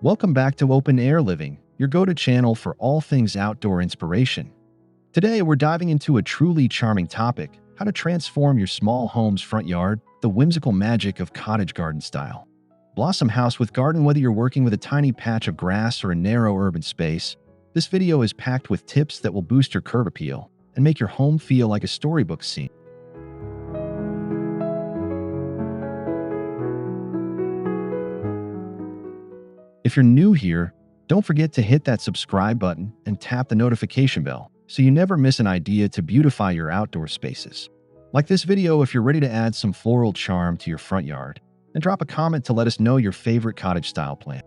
Welcome back to Open Air Living, your go-to channel for all things outdoor inspiration. Today, we're diving into a truly charming topic: how to transform your small home's front yard, the whimsical magic of cottage garden style. Blossom house with garden. Whether you're working with a tiny patch of grass or a narrow urban space, this video is packed with tips that will boost your curb appeal and make your home feel like a storybook scene. If you're new here, don't forget to hit that subscribe button and tap the notification bell so you never miss an idea to beautify your outdoor spaces. Like this video if you're ready to add some floral charm to your front yard, and drop a comment to let us know your favorite cottage style plant.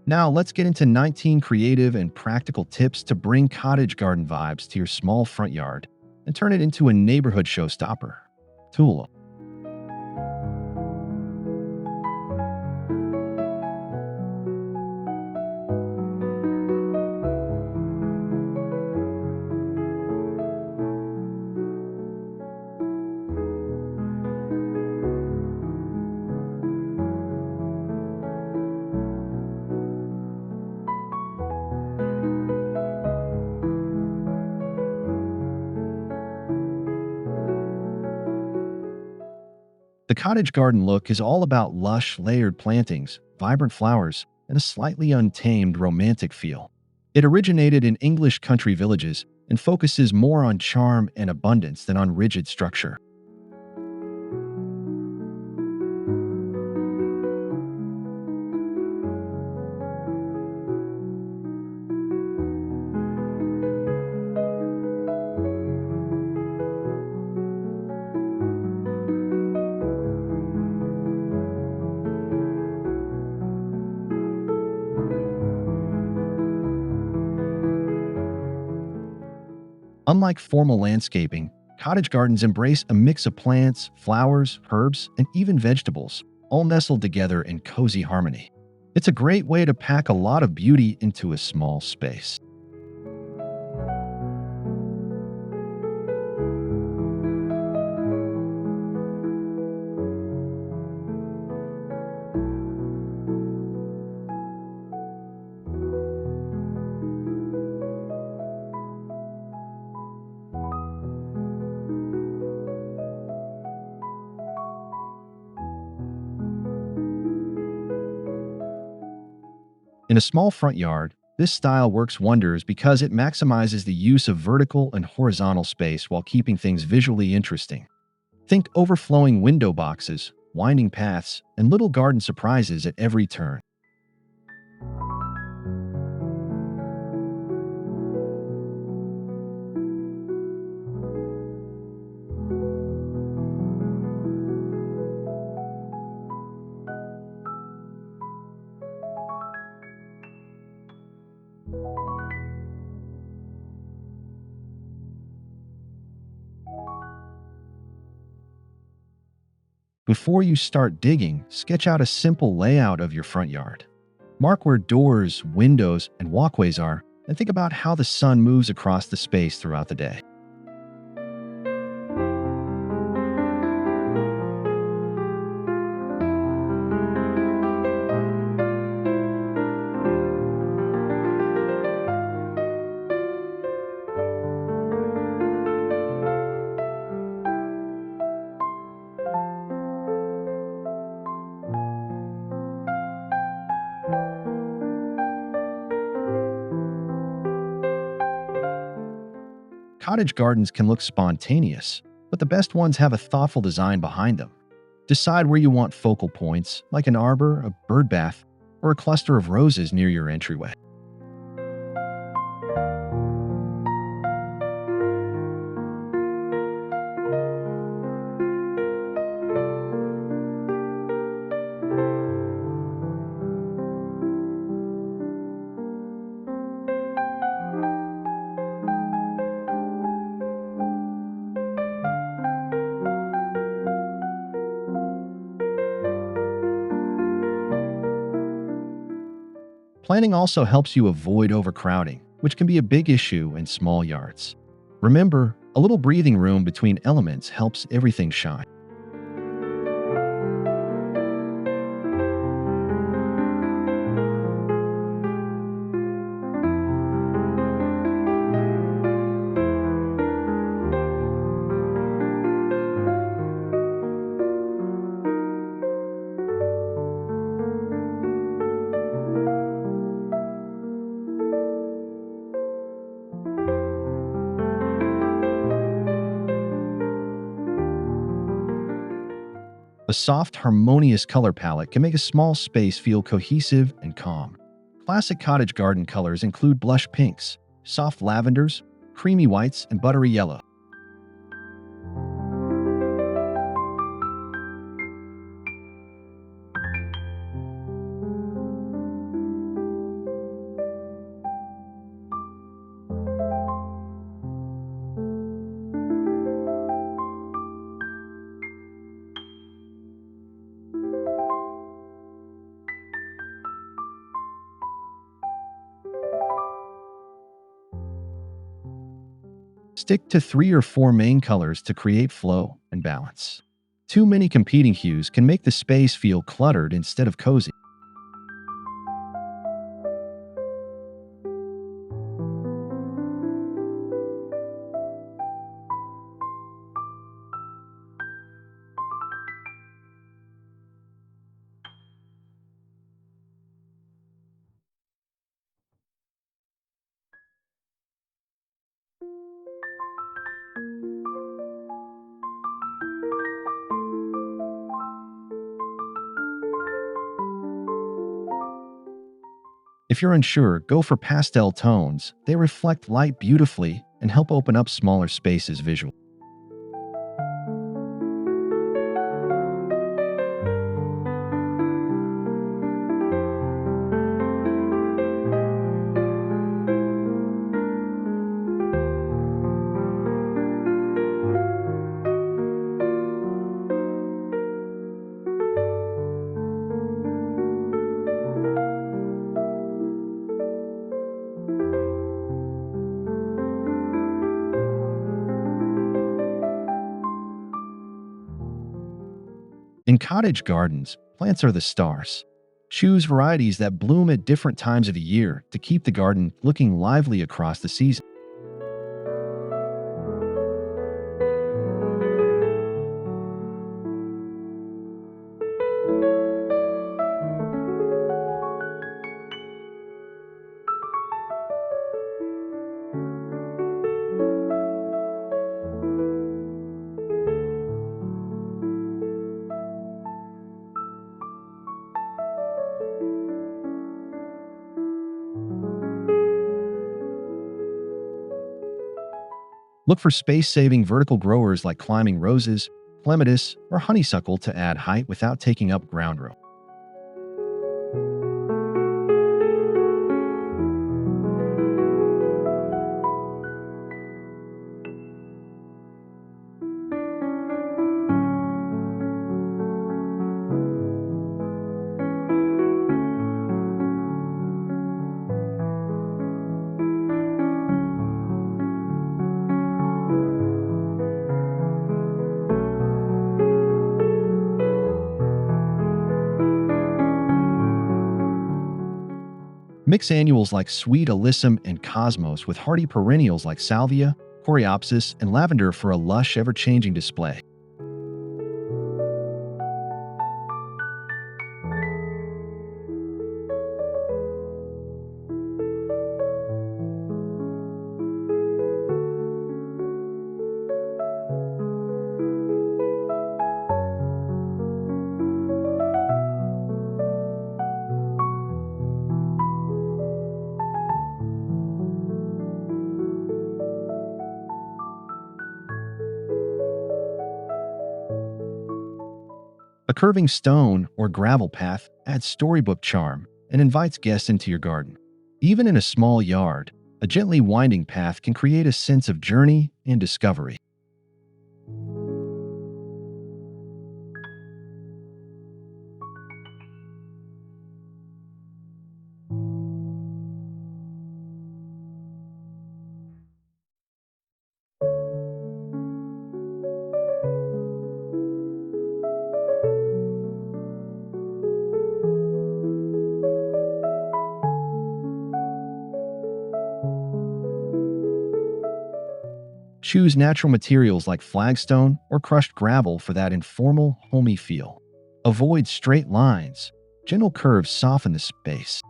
Now, let's get into 19 creative and practical tips to bring cottage garden vibes to your small front yard and turn it into a neighborhood showstopper. Tool. The cottage garden look is all about lush, layered plantings, vibrant flowers, and a slightly untamed romantic feel. It originated in English country villages and focuses more on charm and abundance than on rigid structure. Unlike formal landscaping, cottage gardens embrace a mix of plants, flowers, herbs, and even vegetables, all nestled together in cozy harmony. It's a great way to pack a lot of beauty into a small space. In a small front yard, this style works wonders because it maximizes the use of vertical and horizontal space while keeping things visually interesting. Think overflowing window boxes, winding paths, and little garden surprises at every turn. Before you start digging, sketch out a simple layout of your front yard. Mark where doors, windows, and walkways are, and think about how the sun moves across the space throughout the day. Cottage gardens can look spontaneous, but the best ones have a thoughtful design behind them. Decide where you want focal points, like an arbor, a bird bath, or a cluster of roses near your entryway. Planning also helps you avoid overcrowding, which can be a big issue in small yards. Remember, a little breathing room between elements helps everything shine. A soft, harmonious color palette can make a small space feel cohesive and calm. Classic cottage garden colors include blush pinks, soft lavenders, creamy whites, and buttery yellow. Stick to 3 or 4 main colors to create flow and balance. Too many competing hues can make the space feel cluttered instead of cozy. If you're unsure, go for pastel tones. They reflect light beautifully and help open up smaller spaces visually. In cottage gardens, plants are the stars. Choose varieties that bloom at different times of the year to keep the garden looking lively across the season. Look for space-saving vertical growers like climbing roses, clematis, or honeysuckle to add height without taking up ground room. Mix annuals like sweet alyssum and cosmos with hardy perennials like salvia, coreopsis, and lavender for a lush, ever-changing display. A curving stone or gravel path adds storybook charm and invites guests into your garden. Even in a small yard, a gently winding path can create a sense of journey and discovery. Choose natural materials like flagstone or crushed gravel for that informal, homey feel. Avoid straight lines. Gentle curves soften the space.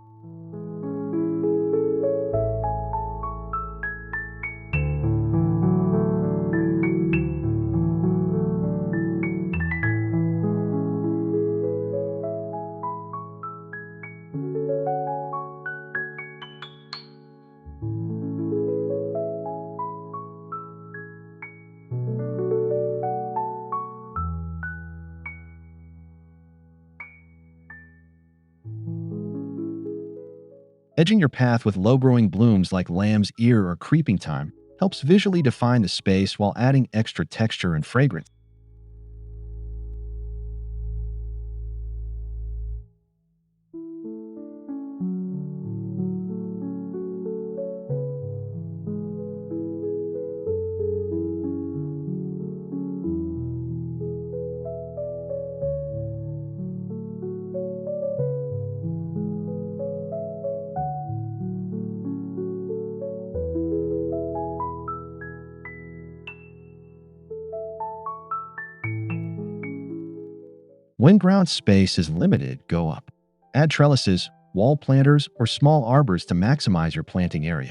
Edging your path with low-growing blooms like lamb's ear or creeping thyme helps visually define the space while adding extra texture and fragrance. When ground space is limited, go up. Add trellises, wall planters, or small arbors to maximize your planting area.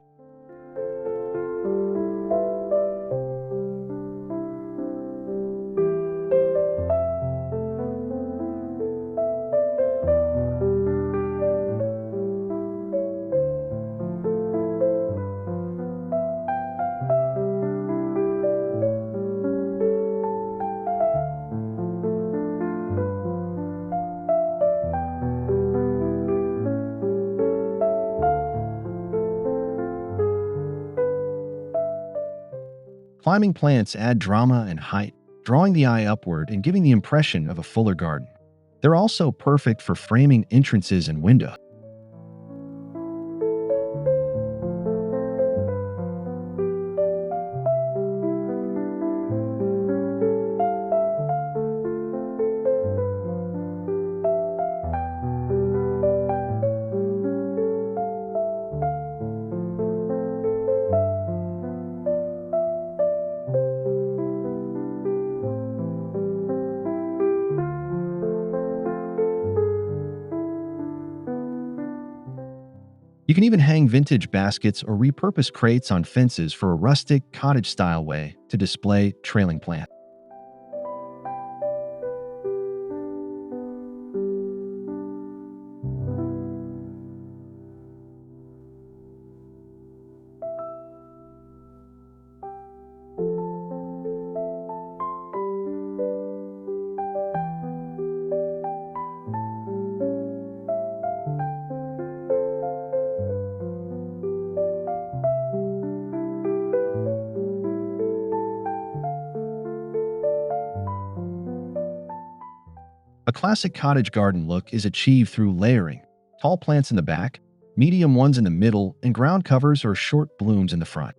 Climbing plants add drama and height, drawing the eye upward and giving the impression of a fuller garden. They're also perfect for framing entrances and windows. You can even hang vintage baskets or repurpose crates on fences for a rustic, cottage-style way to display trailing plants. A classic cottage garden look is achieved through layering: tall plants in the back, medium ones in the middle, and ground covers or short blooms in the front.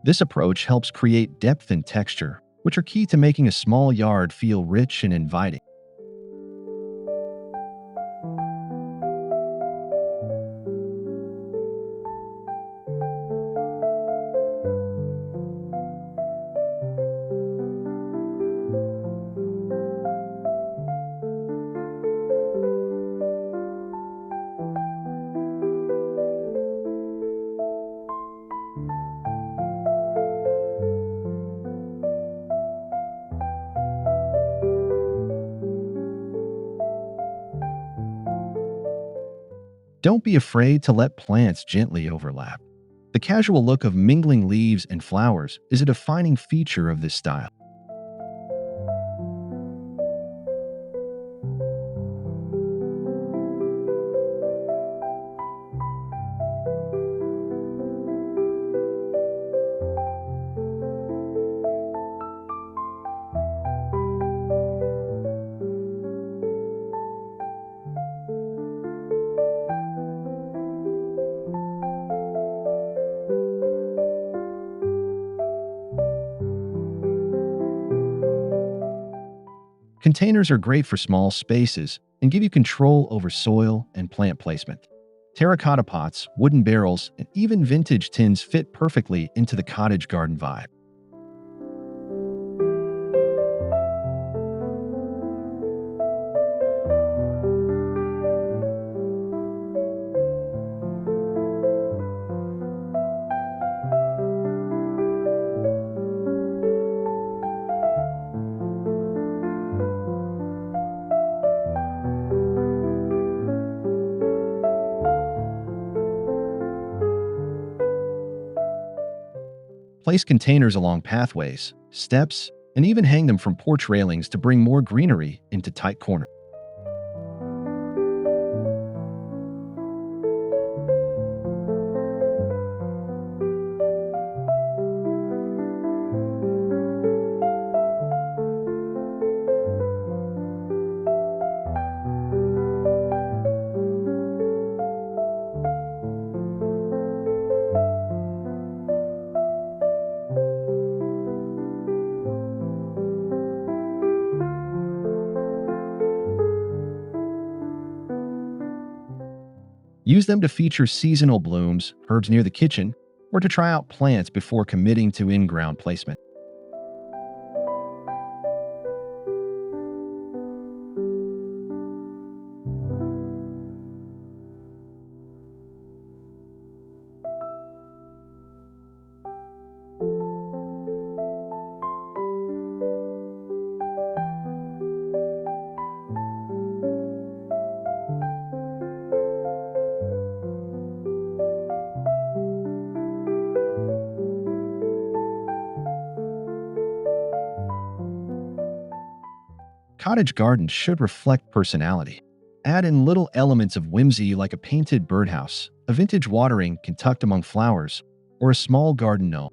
This approach helps create depth and texture, which are key to making a small yard feel rich and inviting. Don't be afraid to let plants gently overlap. The casual look of mingling leaves and flowers is a defining feature of this style. Containers are great for small spaces and give you control over soil and plant placement. Terracotta pots, wooden barrels, and even vintage tins fit perfectly into the cottage garden vibe. Place containers along pathways, steps, and even hang them from porch railings to bring more greenery into tight corners. Use them to feature seasonal blooms, herbs near the kitchen, or to try out plants before committing to in-ground placement. Cottage gardens should reflect personality. Add in little elements of whimsy like a painted birdhouse, a vintage watering can tucked among flowers, or a small garden gnome.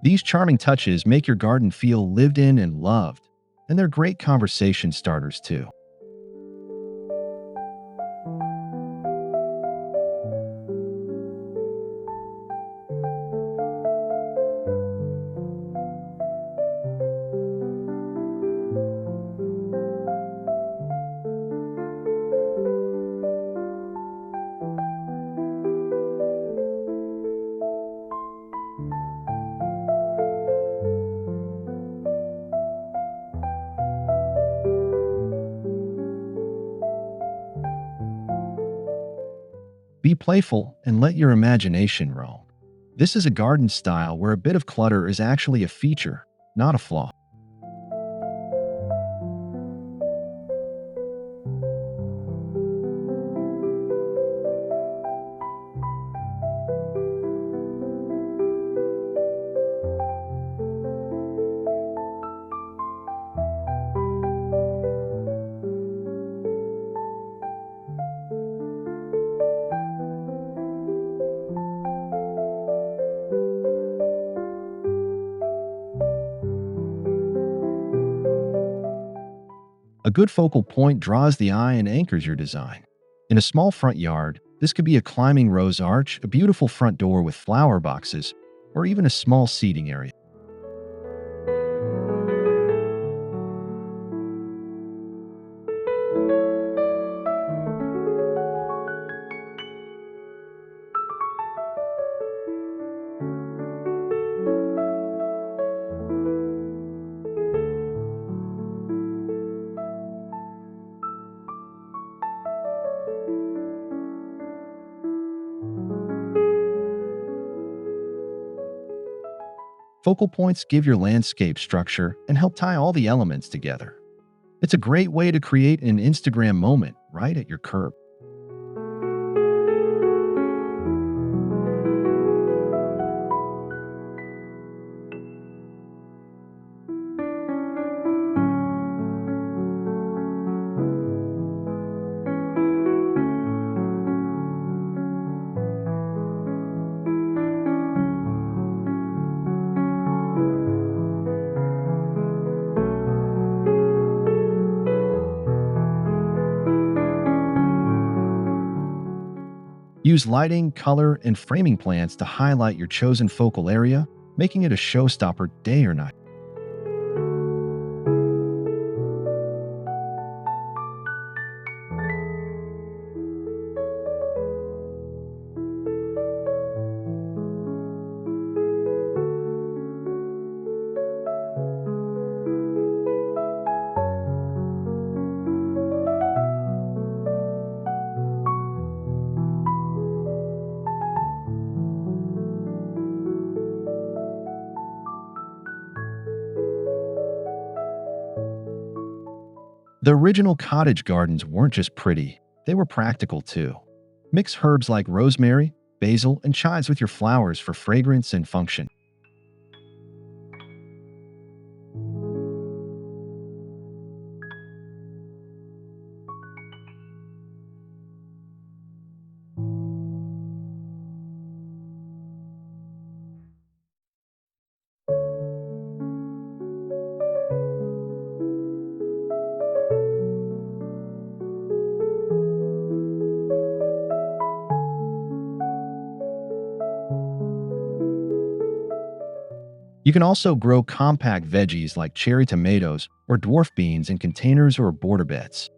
These charming touches make your garden feel lived in and loved, and they're great conversation starters too. Be playful and let your imagination roam. This is a garden style where a bit of clutter is actually a feature, not a flaw. A good focal point draws the eye and anchors your design. In a small front yard, this could be a climbing rose arch, a beautiful front door with flower boxes, or even a small seating area. Focal points give your landscape structure and help tie all the elements together. It's a great way to create an Instagram moment right at your curb. Use lighting, color, and framing plants to highlight your chosen focal area, making it a showstopper day or night. The original cottage gardens weren't just pretty, they were practical too. Mix herbs like rosemary, basil, and chives with your flowers for fragrance and function. You can also grow compact veggies like cherry tomatoes or dwarf beans in containers or border beds.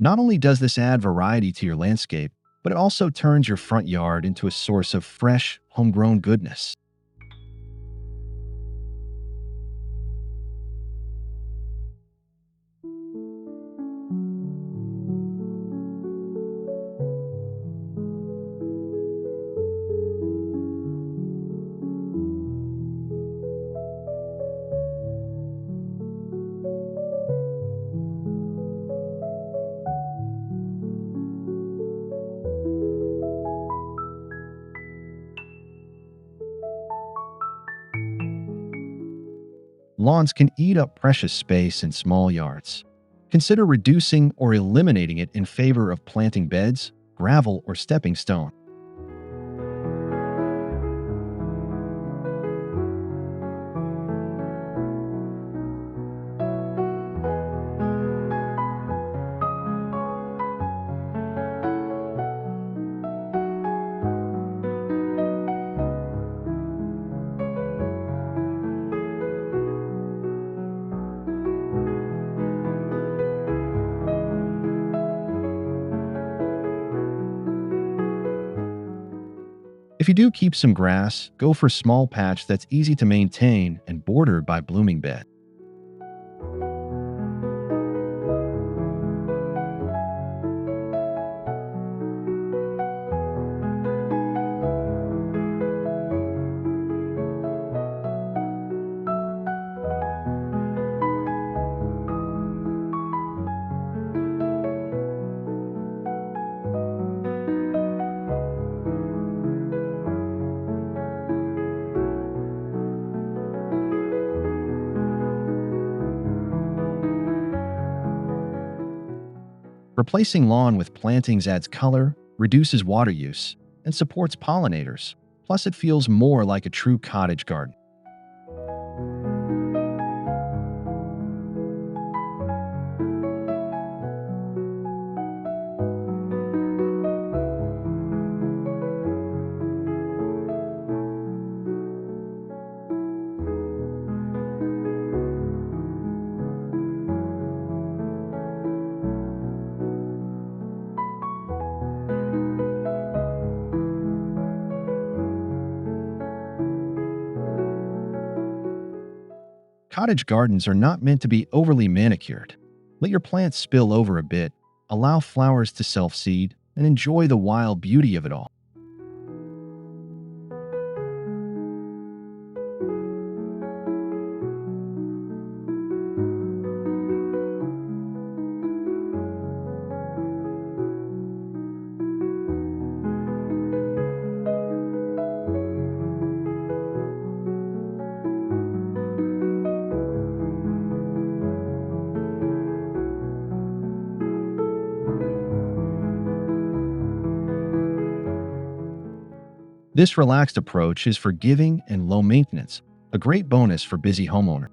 Not only does this add variety to your landscape, but it also turns your front yard into a source of fresh, homegrown goodness. Lawns can eat up precious space in small yards. Consider reducing or eliminating it in favor of planting beds, gravel, or stepping stone. If you do keep some grass, go for a small patch that's easy to maintain and bordered by blooming bed. Replacing lawn with plantings adds color, reduces water use, and supports pollinators. Plus, it feels more like a true cottage garden. Cottage gardens are not meant to be overly manicured. Let your plants spill over a bit, allow flowers to self-seed, and enjoy the wild beauty of it all. This relaxed approach is forgiving and low maintenance, a great bonus for busy homeowners.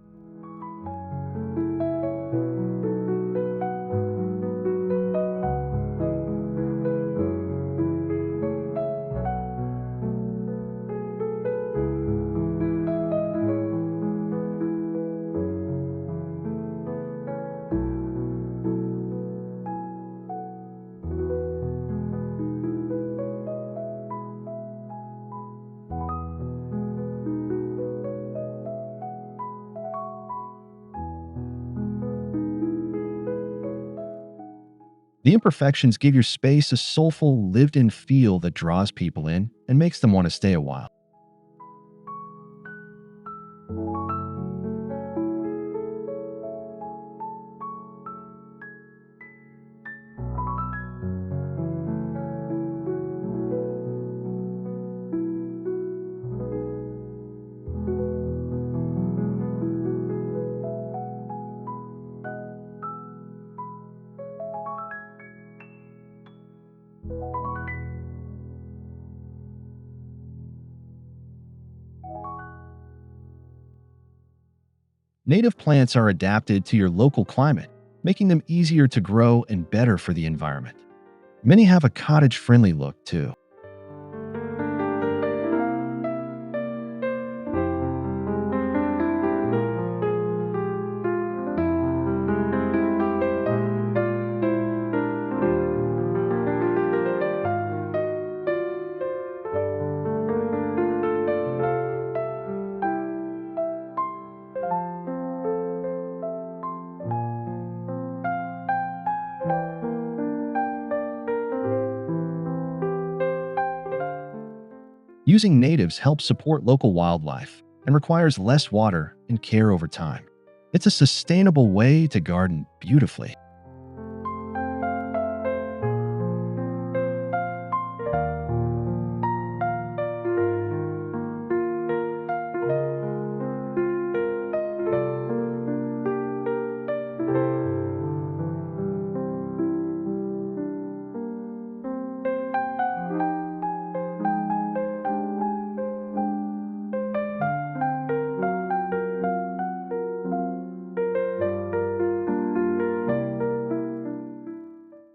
The imperfections give your space a soulful, lived in feel that draws people in and makes them want to stay a while. Native plants are adapted to your local climate, making them easier to grow and better for the environment. Many have a cottage friendly look, too. Using natives helps support local wildlife and requires less water and care over time. It's a sustainable way to garden beautifully.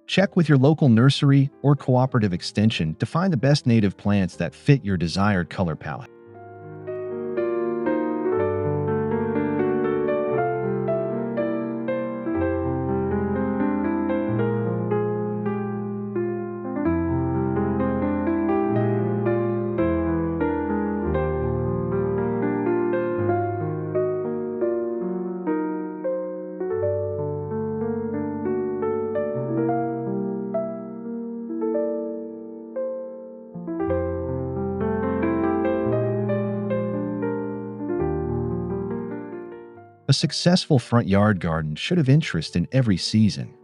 Check with your local nursery or cooperative extension to find the best native plants that fit your desired color palette. A successful front yard garden should have interest in every season.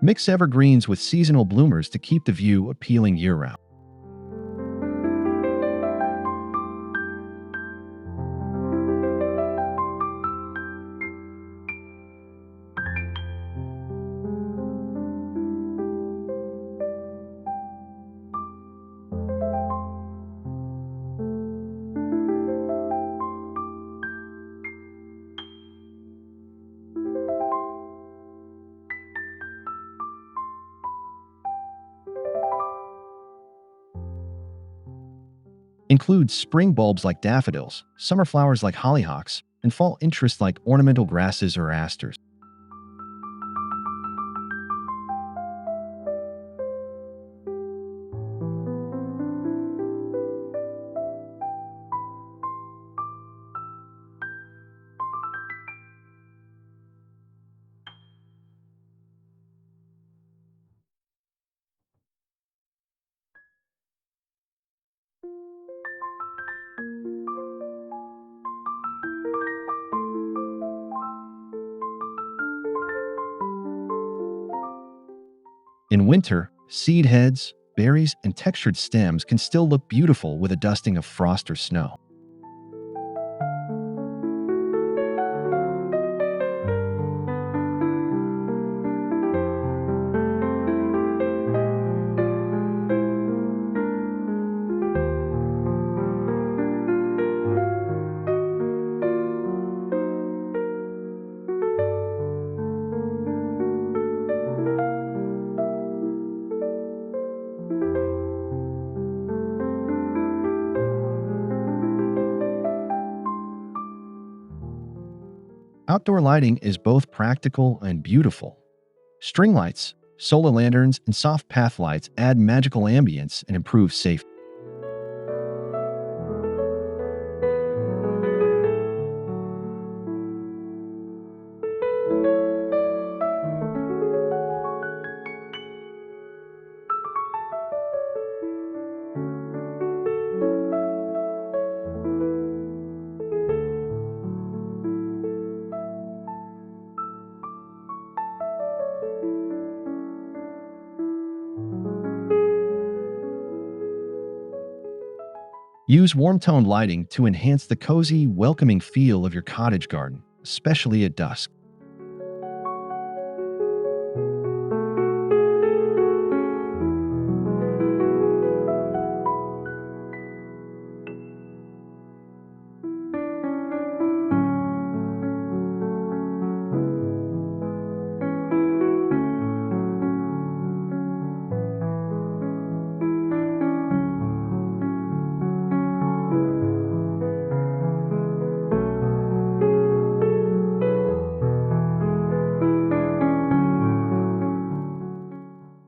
Mix evergreens with seasonal bloomers to keep the view appealing year-round. Include spring bulbs like daffodils, summer flowers like hollyhocks, and fall interests like ornamental grasses or asters. In winter, seed heads, berries, and textured stems can still look beautiful with a dusting of frost or snow. Outdoor lighting is both practical and beautiful. String lights, solar lanterns, and soft path lights add magical ambience and improve safety. Use warm-toned lighting to enhance the cozy, welcoming feel of your cottage garden, especially at dusk.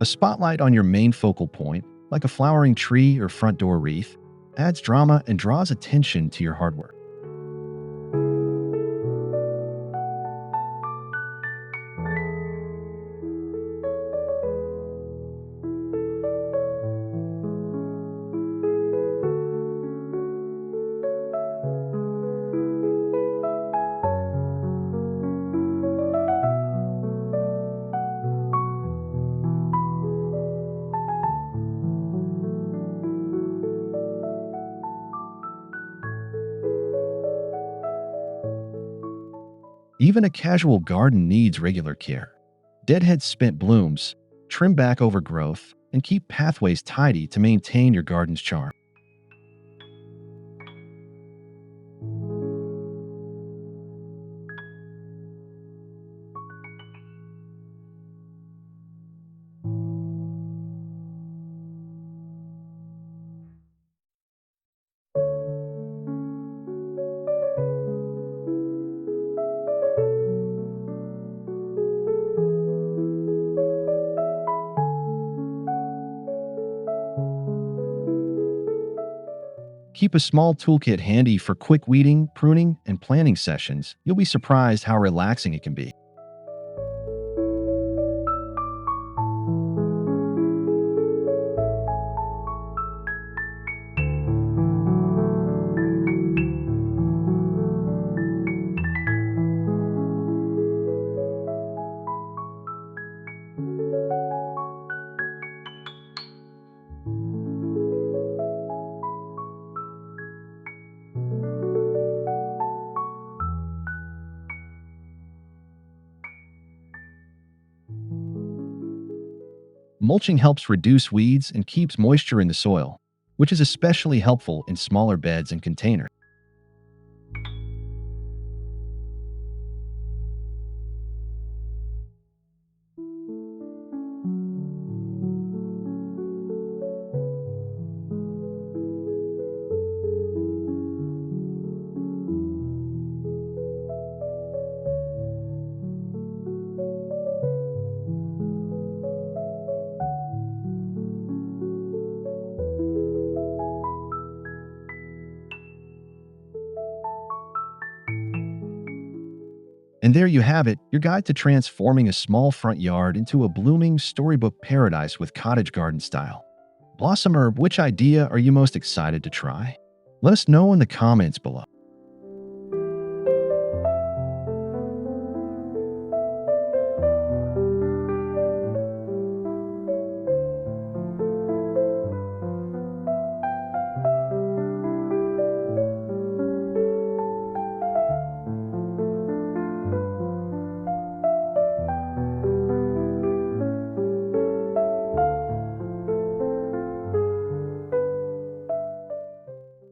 A spotlight on your main focal point, like a flowering tree or front door wreath, adds drama and draws attention to your hard work. Even a casual garden needs regular care. Deadhead spent blooms, trim back overgrowth, and keep pathways tidy to maintain your garden's charm. Keep a small toolkit handy for quick weeding, pruning, and planting sessions. You'll be surprised how relaxing it can be. Mulching helps reduce weeds and keeps moisture in the soil, which is especially helpful in smaller beds and containers. And there you have it, your guide to transforming a small front yard into a blooming storybook paradise with cottage garden style. Blossom Herb, which idea are you most excited to try? Let us know in the comments below.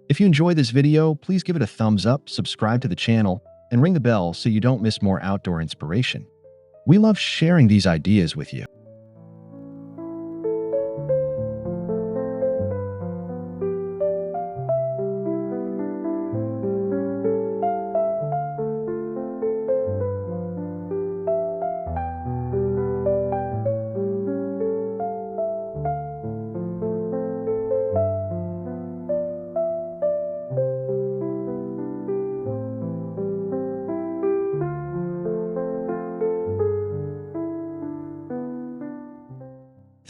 If you enjoyed this video, please give it a thumbs up, subscribe to the channel, and ring the bell so you don't miss more outdoor inspiration. We love sharing these ideas with you.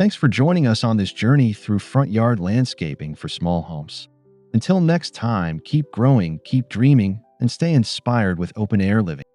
Thanks for joining us on this journey through front yard landscaping for small homes. Until next time, keep growing, keep dreaming, and stay inspired with open air living.